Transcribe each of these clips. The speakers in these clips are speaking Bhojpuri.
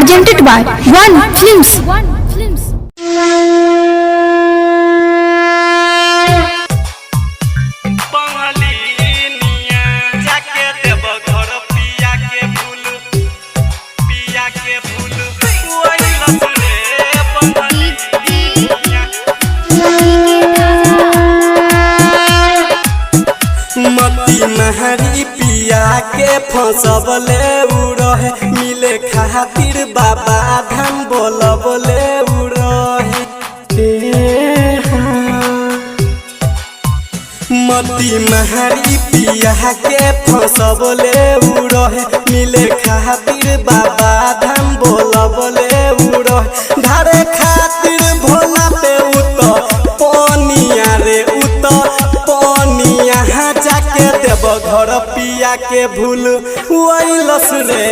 presented by One Films. महरी पिया के फंसबले उड़े मिले खातिर बाबा धाम बोलबले उड़े मती महरी पिया के फंसबले उड़े मिले खातिर बाबा धाम बोलबले उड़े धारे खातिर भोला पे उत पनिया रे उत पनिया जाके देव घर पिया के भूल वैलस रे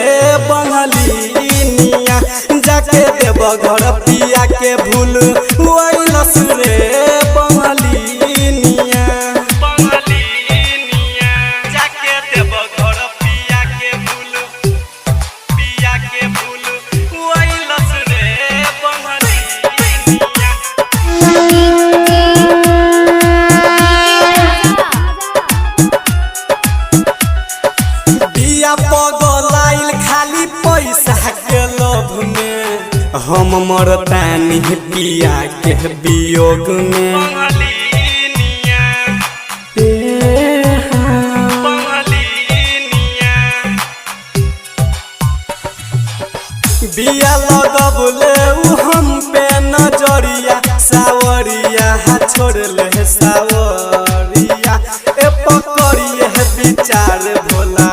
बंगलिनिया जाके देव घर पिया के भूल वैलस रे बंगलिनिया जाके देव घर पिया के भूल वैलस रे बंगलिनिया पगलाइल खाली पैसा के लोभ में हम मरतानी पिया के वियोग में बिया लगबले उ हम पे नजरिया सावरिया छोड़ले सावरिया ए पकड़िए विचार भोला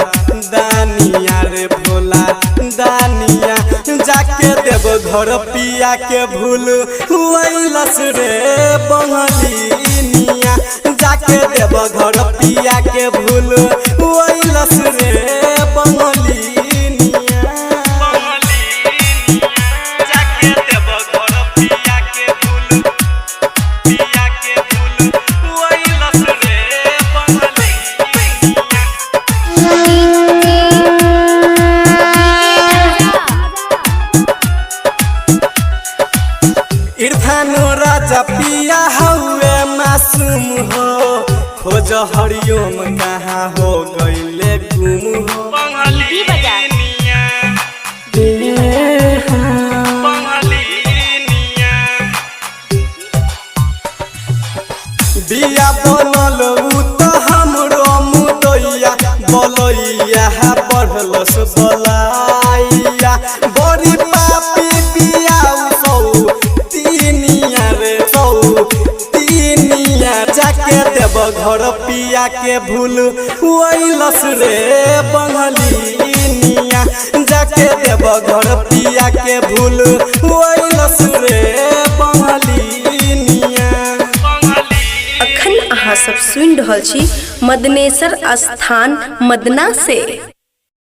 दानिया रे भोला दानिया जाके देव घर पिया के भूल वैलस रे बंगलिनिया जाके देव घर पिया के भूल वैलस रे बंगलिनिया जाके देव घर पिया के भूल वैलस रे इरफान राजा पिया हुए मासूम हो खोज हरिओम कहाँ हो गईले गुम हो बिया बनल उ तो हमरो मुदैया बलैया बढ़लस बलाइया बड़ी पापी बिया जाके देव घर पिया के भूल वैलस रे बंगलिनिया जाके देव घर पिया के भूल वैलस रे बंगलिनिया। अखन अहाँ सब सुनि रहल छी मदनेश्वर स्थान मदना से।